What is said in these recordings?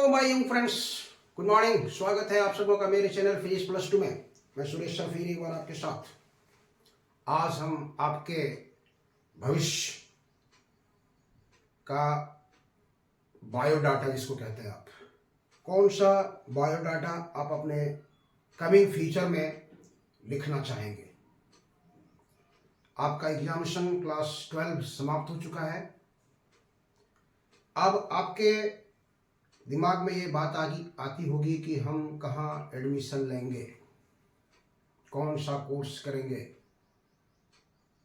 My young friends, good morning. स्वागत है आप सबका मेरे चैनल फिजिक्स प्लस 2 में। मैं सुरेश शफीरी और आपके साथ आज हम आपके भविष्य का बायोडाटा, जिसको कहते हैं, आप कौन सा बायोडाटा आप अपने कमिंग फ्यूचर में लिखना चाहेंगे। आपका एग्जामिनेशन क्लास 12 समाप्त हो चुका है। अब आपके दिमाग में ये बात आती होगी कि हम कहाँ एडमिशन लेंगे, कौन सा कोर्स करेंगे।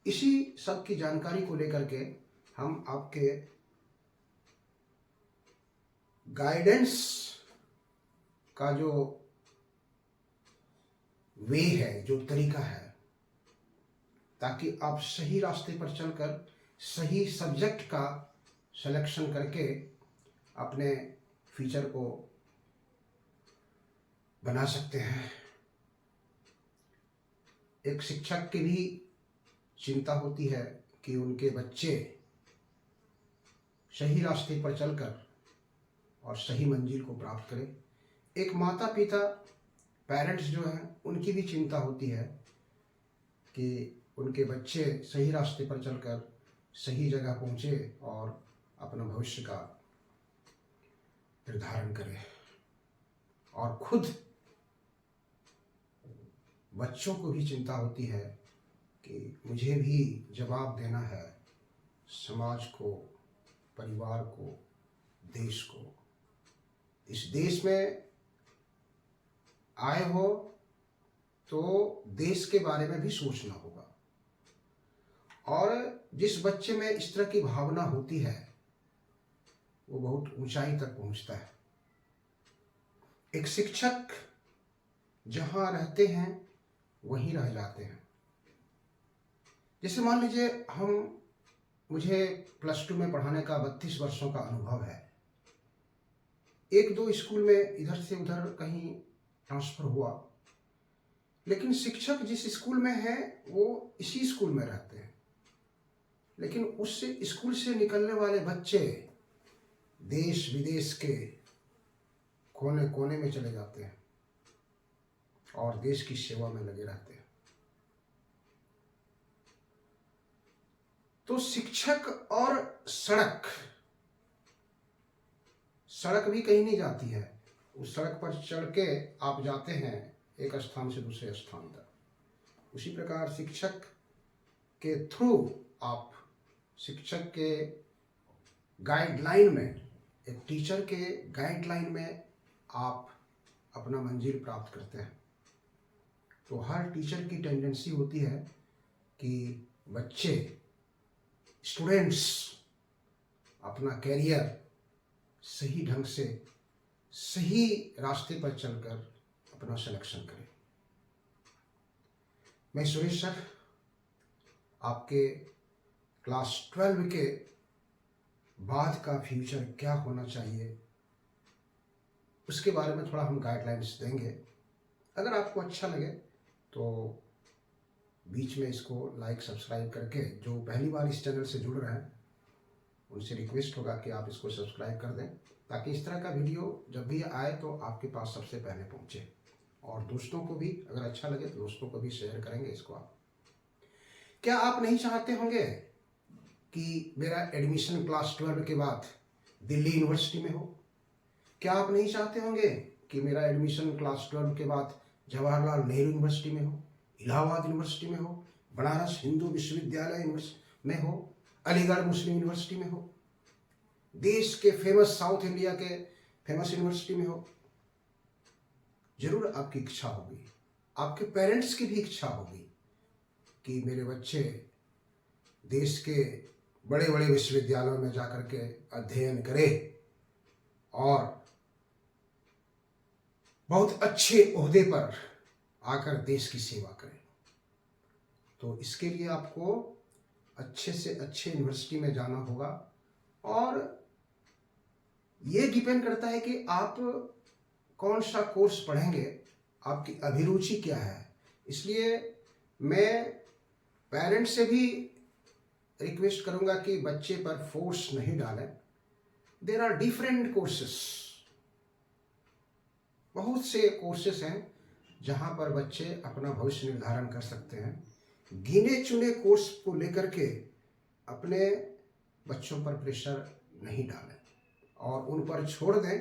इसी सब की जानकारी को लेकर के हम आपके गाइडेंस का जो वे है, जो तरीका है, ताकि आप सही रास्ते पर चलकर सही सब्जेक्ट का सिलेक्शन करके अपने फ्यूचर को बना सकते हैं। एक शिक्षक की भी चिंता होती है कि उनके बच्चे सही रास्ते पर चलकर और सही मंजिल को प्राप्त करें। एक माता पिता, पेरेंट्स जो हैं, उनकी भी चिंता होती है कि उनके बच्चे सही रास्ते पर चलकर सही जगह पहुंचे और अपना भविष्य का निर्धारण करें। और खुद बच्चों को भी चिंता होती है कि मुझे भी जवाब देना है समाज को, परिवार को, देश को। इस देश में आए हो तो देश के बारे में भी सोचना होगा। और जिस बच्चे में इस तरह की भावना होती है वो बहुत ऊंचाई तक पहुंचता है। एक शिक्षक जहां रहते हैं वहीं रह जाते हैं। जैसे मान लीजिए मुझे प्लस 2 में पढ़ाने का 32 वर्षों का अनुभव है। एक दो स्कूल में इधर से उधर कहीं ट्रांसफर हुआ, लेकिन शिक्षक जिस स्कूल में है वो इसी स्कूल में रहते हैं। लेकिन उस स्कूल से निकलने वाले बच्चे देश विदेश के कोने कोने में चले जाते हैं और देश की सेवा में लगे रहते हैं। तो शिक्षक और सड़क भी कहीं नहीं जाती है। उस सड़क पर चढ़ के आप जाते हैं एक स्थान से दूसरे स्थान तक। उसी प्रकार शिक्षक के थ्रू आप, शिक्षक के गाइडलाइन में, एक टीचर के गाइडलाइन में आप अपना मंजिल प्राप्त करते हैं। तो हर टीचर की टेंडेंसी होती है कि बच्चे, स्टूडेंट्स अपना कैरियर सही ढंग से, सही रास्ते पर चलकर अपना सिलेक्शन करें। मैं सुरेश सर आपके क्लास 12 के बाद का फ्यूचर क्या होना चाहिए उसके बारे में थोड़ा हम गाइडलाइंस देंगे। अगर आपको अच्छा लगे तो बीच में इसको लाइक सब्सक्राइब करके, जो पहली बार इस चैनल से जुड़ रहे हैं उनसे रिक्वेस्ट होगा कि आप इसको सब्सक्राइब कर दें, ताकि इस तरह का वीडियो जब भी आए तो आपके पास सबसे पहले पहुंचे। और दोस्तों को भी अगर अच्छा लगे तो दोस्तों को भी शेयर करेंगे इसको आप। क्या आप नहीं चाहते होंगे कि मेरा एडमिशन क्लास 12 के बाद दिल्ली यूनिवर्सिटी में हो? क्या आप नहीं चाहते होंगे कि मेरा एडमिशन क्लास 12 के बाद जवाहरलाल नेहरू यूनिवर्सिटी में हो, इलाहाबाद यूनिवर्सिटी में हो, बनारस हिंदू विश्वविद्यालय में हो, अलीगढ़ मुस्लिम यूनिवर्सिटी में हो, देश के फेमस साउथ इंडिया के फेमस यूनिवर्सिटी में हो? जरूर आपकी इच्छा होगी, आपके पेरेंट्स की भी इच्छा होगी कि मेरे बच्चे देश के बड़े बड़े विश्वविद्यालयों में जाकर के अध्ययन करें और बहुत अच्छे ओहदे पर आकर देश की सेवा करें। तो इसके लिए आपको अच्छे से अच्छे यूनिवर्सिटी में जाना होगा। और ये डिपेंड करता है कि आप कौन सा कोर्स पढ़ेंगे, आपकी अभिरुचि क्या है। इसलिए मैं पेरेंट्स से भी रिक्वेस्ट करूंगा कि बच्चे पर फोर्स नहीं डालें। देयर आर डिफरेंट कोर्सेस बहुत से कोर्सेस हैं जहाँ पर बच्चे अपना भविष्य निर्धारण कर सकते हैं। गिने चुने कोर्स को लेकर के अपने बच्चों पर प्रेशर नहीं डालें और उन पर छोड़ दें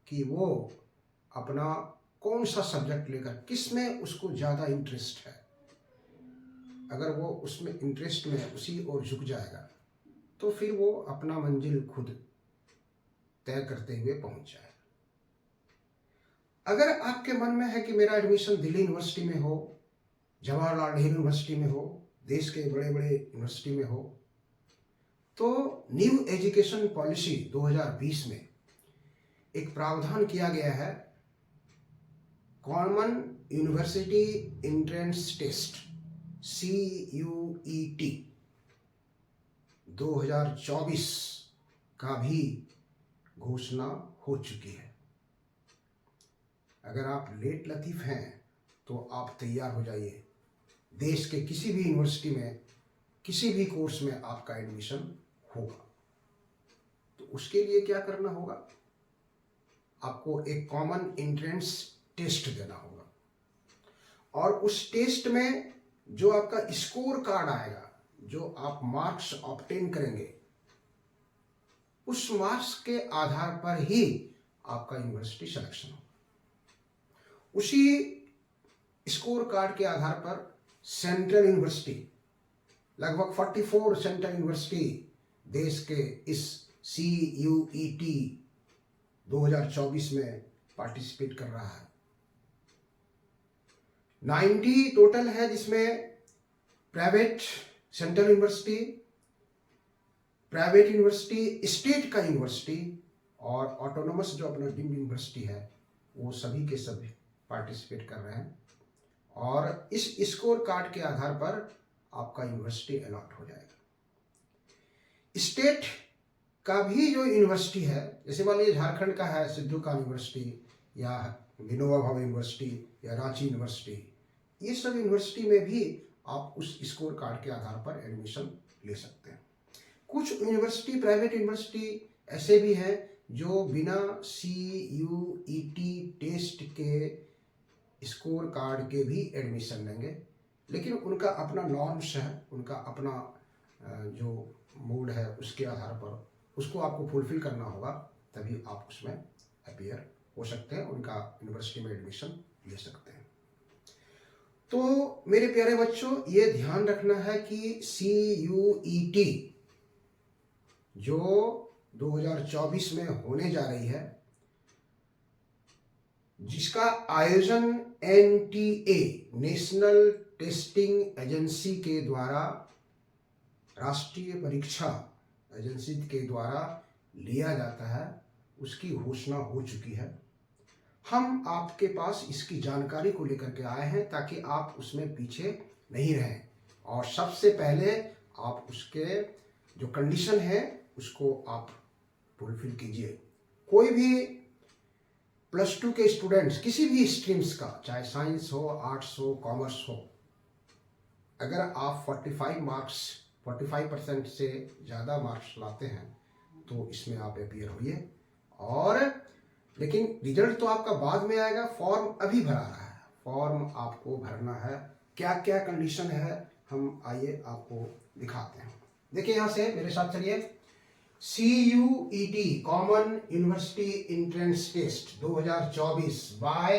कि वो अपना कौन सा सब्जेक्ट लेकर, किस में उसको ज़्यादा इंटरेस्ट है। अगर वो उसमें इंटरेस्ट में उसी ओर झुक जाएगा तो फिर वो अपना मंजिल खुद तय करते हुए पहुंच जाएगा। अगर आपके मन में है कि मेरा एडमिशन दिल्ली यूनिवर्सिटी में हो, जवाहरलाल नेहरू यूनिवर्सिटी में हो, देश के बड़े बड़े यूनिवर्सिटी में हो, तो न्यू एजुकेशन पॉलिसी 2020 में एक प्रावधान किया गया है, common university entrance test CUET 2024 का भी घोषणा हो चुकी है। अगर आप लेट लतीफ़ हैं तो आप तैयार हो जाइए। देश के किसी भी यूनिवर्सिटी में किसी भी कोर्स में आपका एडमिशन होगा। तो उसके लिए क्या करना होगा, आपको एक कॉमन एंट्रेंस टेस्ट देना होगा और उस टेस्ट में जो आपका स्कोर कार्ड आएगा, जो आप मार्क्स ऑब्टेन करेंगे, उस मार्क्स के आधार पर ही आपका यूनिवर्सिटी सिलेक्शन होगा। उसी स्कोर कार्ड के आधार पर सेंट्रल यूनिवर्सिटी, लगभग 44 सेंट्रल यूनिवर्सिटी देश के इस CUET 2024 में पार्टिसिपेट कर रहा है। 90 टोटल है, जिसमें private central university, private university, state का यूनिवर्सिटी और ऑटोनोमस जो अपना डीम्ड यूनिवर्सिटी है, वो सभी के सभी पार्टिसिपेट कर रहे हैं और इस स्कोर कार्ड के आधार पर आपका यूनिवर्सिटी अलॉट हो जाएगा। स्टेट का भी जो यूनिवर्सिटी है, जैसे मान लीजिए झारखंड का है सिद्धू का यूनिवर्सिटी या विनोबा भावे यूनिवर्सिटी या रांची यूनिवर्सिटी, ये सब यूनिवर्सिटी में भी आप उस स्कोर कार्ड के आधार पर एडमिशन ले सकते हैं। कुछ यूनिवर्सिटी, प्राइवेट यूनिवर्सिटी ऐसे भी हैं जो बिना CUET टेस्ट के स्कोर कार्ड के भी एडमिशन लेंगे, लेकिन उनका अपना नॉर्म्स है, उनका अपना जो मोड है, उसके आधार पर उसको आपको फुलफिल करना होगा, तभी आप उसमें अपीयर हो सकते हैं, उनका यूनिवर्सिटी में एडमिशन ले सकते हैं। तो मेरे प्यारे बच्चों, ये ध्यान रखना है कि CUET जो 2024 में होने जा रही है, जिसका आयोजन NTA नेशनल टेस्टिंग एजेंसी के द्वारा, राष्ट्रीय परीक्षा एजेंसी के द्वारा लिया जाता है, उसकी घोषणा हो चुकी है। हम आपके पास इसकी जानकारी को लेकर के आए हैं ताकि आप उसमें पीछे नहीं रहें और सबसे पहले आप उसके जो कंडीशन है उसको आप फुलफिल कीजिए। कोई भी +2 के स्टूडेंट्स किसी भी स्ट्रीम्स का, चाहे साइंस हो, आर्ट्स हो, कॉमर्स हो, अगर आप 45% से ज़्यादा मार्क्स लाते हैं तो इसमें आप अपीयर होइए। और लेकिन रिजल्ट तो आपका बाद में आएगा, फॉर्म अभी भरा रहा है, फॉर्म आपको भरना है। क्या क्या कंडीशन है हम आइए आपको दिखाते हैं। देखिए यहाँ से मेरे साथ चलिए। CUET common university entrance test 2024 by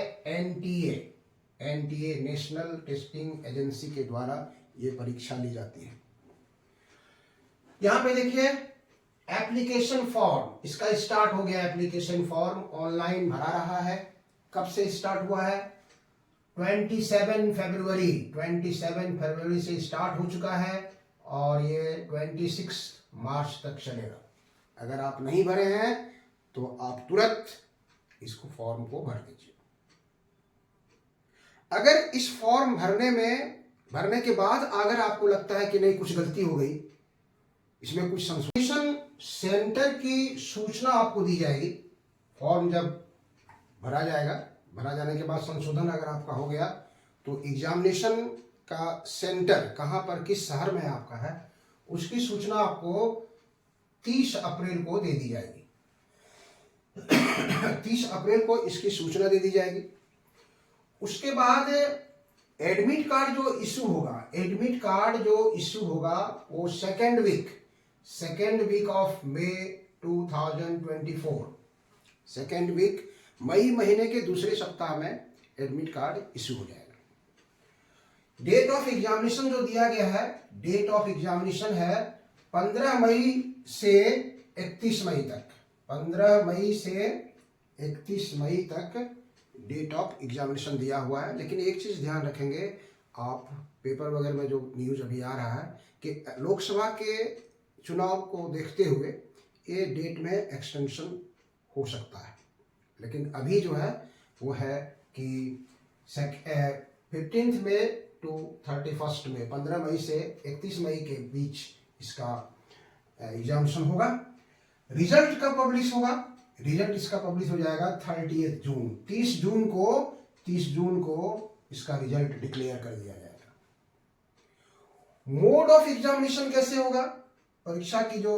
NTA national testing agency के द्वारा ये परीक्षा ली जाती है। यहाँ पे देखिए एप्लीकेशन फॉर्म, इसका स्टार्ट हो गया। एप्लीकेशन फॉर्म ऑनलाइन भरा रहा है। कब से स्टार्ट हुआ है? 27 फरवरी से स्टार्ट हो चुका है और ये 26 मार्च तक चलेगा। अगर आप नहीं भरे हैं तो आप तुरंत इसको फॉर्म को भर दीजिए। अगर इस फॉर्म भरने के बाद अगर आपको लगता है कि नहीं कुछ गलती हो गई, इसमें कुछ संशोधन, सेंटर की सूचना आपको दी जाएगी। फॉर्म जब भरा जाएगा, भरा जाने के बाद संशोधन अगर आपका हो गया तो एग्जामिनेशन का सेंटर कहाँ पर, किस शहर में आपका है, उसकी सूचना आपको 30 अप्रैल को दे दी जाएगी। 30 अप्रैल को इसकी सूचना दे दी जाएगी। उसके बाद एडमिट कार्ड जो इशू होगा, एडमिट कार्ड जो इशू होगा वो second week of May 2024, second week मई महीने के दूसरे सप्ताह में एडमिट कार्ड इशू हो जाएगा। डेट ऑफ एग्जामिनेशन जो दिया गया है, डेट ऑफ एग्जामिनेशन है 15 मई से 31 मई तक, 15 मई से 31 मई तक डेट ऑफ एग्जामिनेशन दिया हुआ है। लेकिन एक चीज़ ध्यान रखेंगे आप, पेपर वगैरह में जो न्यूज़ अभी आ रहा है कि लोकसभा के चुनाव को देखते हुए ये डेट में एक्सटेंशन हो सकता है। लेकिन अभी जो है वो है कि 15 मई टू 31 मई, 15 मई से 31 मई के बीच इसका एग्जामिनेशन होगा। रिजल्ट कब पब्लिश होगा? रिजल्ट इसका पब्लिश हो जाएगा 30 जून, 30 जून को इसका रिजल्ट डिक्लेयर कर दिया जाएगा। मोड ऑफ एग्जामिनेशन कैसे होगा? परीक्षा की जो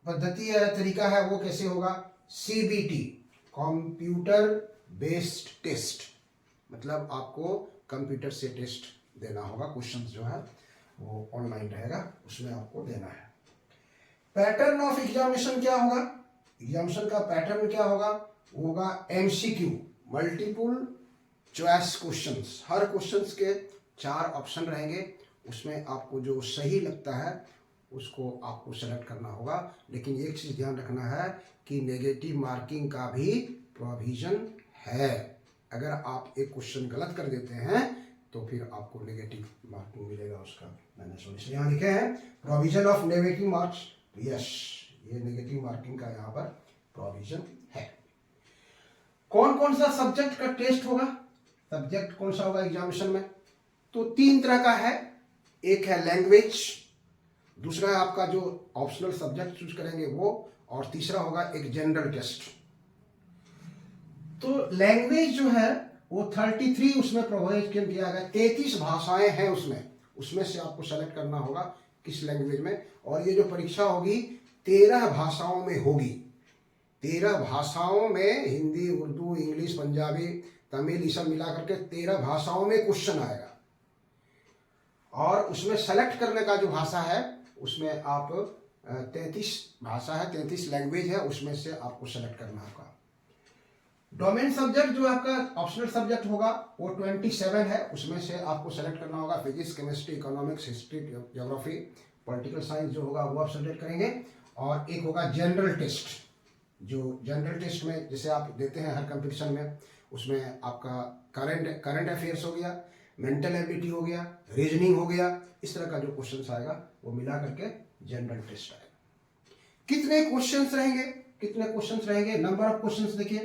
पद्धति है, तरीका है, वो कैसे होगा? CBT, कंप्यूटर बेस्ड टेस्ट, मतलब आपको कंप्यूटर से टेस्ट देना होगा। क्वेश्चंस जो है वो ऑनलाइन रहेगा, उसमें आपको देना है। पैटर्न ऑफ एग्जामिनेशन क्या होगा? एग्जामिनेशन का पैटर्न क्या होगा? होगा MCQ, मल्टीपल चॉइस क्वेश्चंस। हर क्वेश्चंस के 4 ऑप्शन रहेंगे, उसमें आपको जो सही लगता है उसको आपको सेलेक्ट करना होगा। लेकिन एक चीज़ ध्यान रखना है कि नेगेटिव मार्किंग का भी प्रोविजन है। अगर आप एक क्वेश्चन गलत कर देते हैं तो फिर आपको नेगेटिव मार्किंग मिलेगा उसका। मैंने सोचा यहाँ लिखे हैं provision of negative marks, yes, ये नेगेटिव मार्किंग का यहाँ पर प्रोविजन है। कौन कौन सा सब्जेक्ट का टेस्ट होगा? सब्जेक्ट कौन सा होगा एग्जामिनेशन में? तो 3 तरह का है। एक है लैंग्वेज, दूसरा है आपका जो ऑप्शनल सब्जेक्ट चूज करेंगे वो, और तीसरा होगा एक जनरल टेस्ट। तो लैंग्वेज जो है वो 33 उसमें प्रोवाइड किया गया, 33 भाषाएं हैं उसमें से आपको सेलेक्ट करना होगा किस लैंग्वेज में। और ये जो परीक्षा होगी 13 भाषाओं में होगी, 13 भाषाओं में, हिंदी, उर्दू, इंग्लिश, पंजाबी, तमिल, ये सब मिला करके 13 भाषाओं में क्वेश्चन आएगा। और उसमें सेलेक्ट करने का जो भाषा है उसमें आप 33 भाषा है, 33 लैंग्वेज है, उसमें से आपको सेलेक्ट करना होगा। डोमेन सब्जेक्ट जो आपका ऑप्शनल सब्जेक्ट होगा वो 27 है, उसमें से आपको सेलेक्ट करना होगा physics, chemistry, economics, history, geography, political science जो होगा वो आप सेलेक्ट करेंगे। और एक होगा जनरल टेस्ट, जो जनरल टेस्ट में जैसे आप देते हैं हर कंपटीशन में, उसमें आपका करंट अफेयर्स हो गया, मेंटल एबिलिटी हो गया, रीजनिंग हो गया, इस तरह का जो क्वेश्चंस आएगा वो मिला करके जनरल टेस्ट आएगा। कितने क्वेश्चंस रहेंगे? नंबर ऑफ क्वेश्चंस देखिए,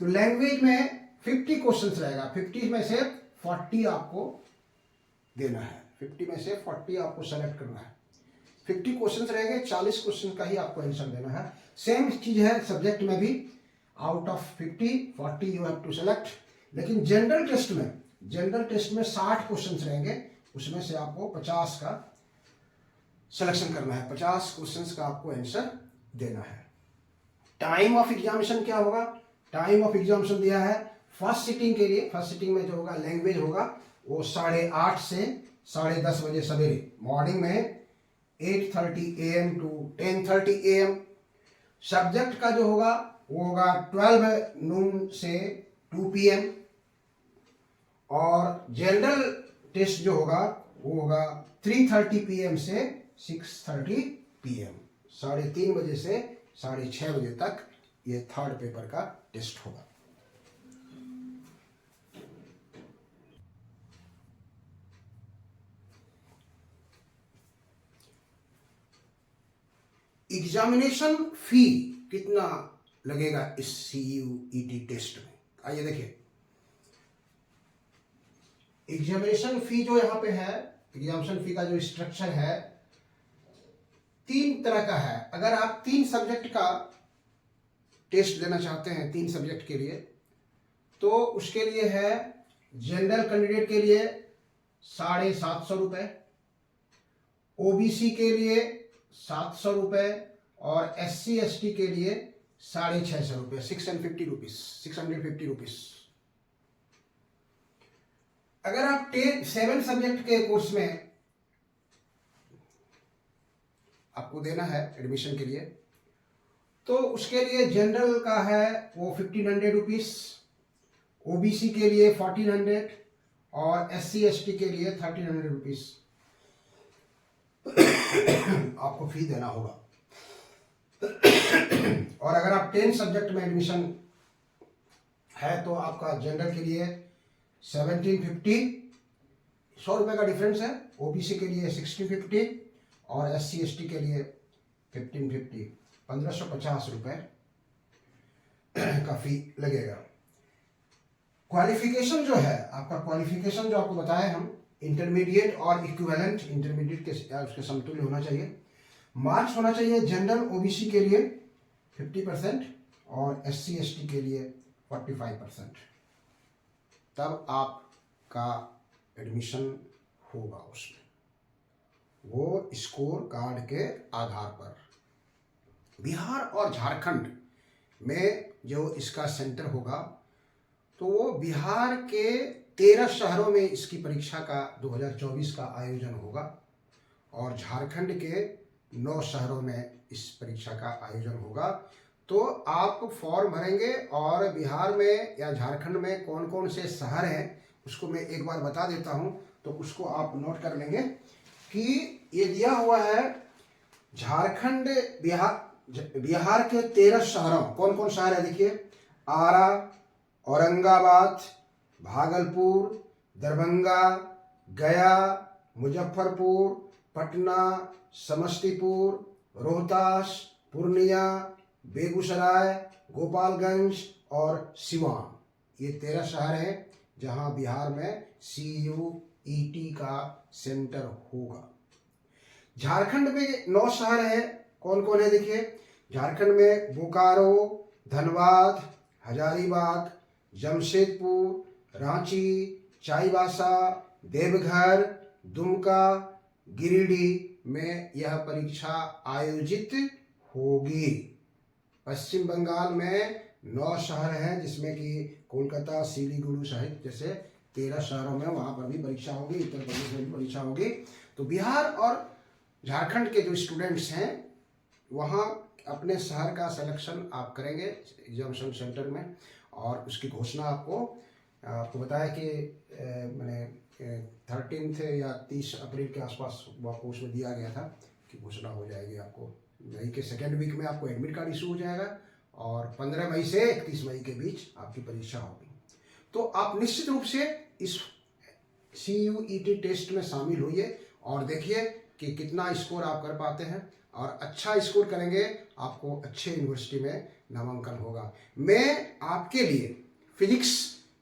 तो लैंग्वेज में 50 क्वेश्चंस रहेगा, 50 में से 40 आपको देना है, 50 में से 40 आपको सेलेक्ट करना है। 50 क्वेश्चंस रहेंगे, 40 क्वेश्चन का ही आपको आंसर देना है। सेम चीज है सब्जेक्ट में भी, out of 50 40 you have to select. लेकिन जनरल टेस्ट में 60 क्वेश्चंस रहेंगे, उसमें से आपको 50 का सिलेक्शन करना है, 50 क्वेश्चंस का आपको आंसर देना है। टाइम ऑफ एग्जामिनेशन क्या होगा? टाइम ऑफ एग्जामिनेशन दिया है फर्स्ट सिटिंग के लिए। फर्स्ट सिटिंग में जो होगा लैंग्वेज होगा वो 8:30 से 10:30 बजे सवेरे, मॉर्निंग में 8:30 AM टू 10:30 AM। सब्जेक्ट का जो होगा वो होगा 12 नून से 2 PM। और जनरल टेस्ट जो होगा वो होगा 3:30 PM से 6:30 PM, 3:30 बजे से 6:30 बजे तक ये थर्ड पेपर का टेस्ट होगा। एग्जामिनेशन फी कितना लगेगा इस CUET टेस्ट में? आइए देखिए, एग्जामिनेशन फी जो यहाँ पे है, एग्जामिनेशन फी का जो स्ट्रक्चर है 3 तरह का है। अगर आप 3 सब्जेक्ट का टेस्ट देना चाहते हैं, 3 सब्जेक्ट के लिए, तो उसके लिए है जनरल कैंडिडेट के लिए 750 रुपये, OBC के लिए 700 रुपये और SC ST के लिए ₹650, 650 रुपीज़। अगर आप 7 सब्जेक्ट के कोर्स में आपको देना है एडमिशन के लिए, तो उसके लिए जनरल का है वो 1500 रुपीज़, ओबीसी के लिए 1400 और SC ST के लिए 1300 रुपीज़ आपको फी देना होगा। और अगर आप 10 सब्जेक्ट में एडमिशन है तो आपका जनरल के लिए 1750, 100 रुपये का डिफरेंस है, ओबीसी के लिए 1650 और SC ST के लिए 1550, 1550 रुपये का फी लगेगा। क्वालिफिकेशन जो है आपका, क्वालिफिकेशन जो आपको बताया हम, इंटरमीडिएट और इक्विवेलेंट, इंटरमीडिएट के उसके समतुल्य होना चाहिए। मार्क्स होना चाहिए जनरल ओबीसी के लिए 50% और SC ST के लिए 45%, तब आपका एडमिशन होगा उसमें, वो स्कोर कार्ड के आधार पर। बिहार और झारखंड में जो इसका सेंटर होगा, तो वो बिहार के 13 शहरों में इसकी परीक्षा का 2024 का आयोजन होगा और झारखंड के 9 शहरों में इस परीक्षा का आयोजन होगा। तो आप फॉर्म भरेंगे और बिहार में या झारखंड में कौन कौन से शहर हैं उसको मैं एक बार बता देता हूं, तो उसको आप नोट कर लेंगे कि ये दिया हुआ है झारखंड बिहार के 13 शहरों, कौन कौन शहर है देखिए, आरा, औरंगाबाद, भागलपुर, दरभंगा, गया, मुजफ्फरपुर, पटना, समस्तीपुर, रोहतास, पूर्णिया, बेगूसराय, गोपालगंज और सिवान। ये 13 शहर हैं जहां बिहार में CUET का सेंटर होगा। झारखंड में 9 शहर हैं, कौन कौन है देखिए, झारखंड में बोकारो, धनबाद, हजारीबाग, जमशेदपुर, रांची, चाईबासा, देवघर, दुमका, गिरिडीह में यह परीक्षा आयोजित होगी। पश्चिम बंगाल में 9 शहर हैं जिसमें कि कोलकाता, सिलीगुड़ी सहित जैसे 13 शहरों में वहाँ पर भी परीक्षा होगी, उत्तर प्रदेश में भी परीक्षा होगी। तो बिहार और झारखंड के जो स्टूडेंट्स हैं वहाँ अपने शहर का सिलेक्शन आप करेंगे एग्जामिनेशन सेंटर में, और उसकी घोषणा आपको बताया कि मैंने 13 या 30 अप्रैल के आसपास आपको उसमें दिया गया था कि घोषणा हो जाएगी। आपको मई के 2nd वीक में आपको एडमिट कार्ड इशू हो जाएगा और 15 मई से 31 मई के बीच आपकी परीक्षा होगी। तो आप निश्चित रूप से इस CUET टेस्ट में शामिल होइए और देखिए कि कितना स्कोर आप कर पाते हैं, और अच्छा स्कोर करेंगे आपको अच्छे यूनिवर्सिटी में नामांकन होगा। मैं आपके लिए फिजिक्स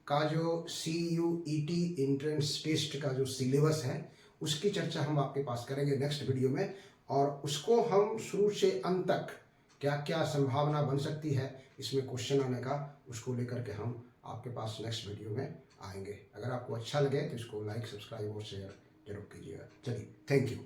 का जो CUET एंट्रेंस टेस्ट का जो सिलेबस है उसकी चर्चा हम आपके पास करेंगे नेक्स्ट वीडियो में, और उसको हम शुरू से अंत तक क्या क्या संभावना बन सकती है इसमें क्वेश्चन आने का, उसको लेकर के हम आपके पास नेक्स्ट वीडियो में आएंगे। अगर आपको अच्छा लगे तो इसको लाइक, सब्सक्राइब और शेयर जरूर कीजिएगा। चलिए, थैंक यू।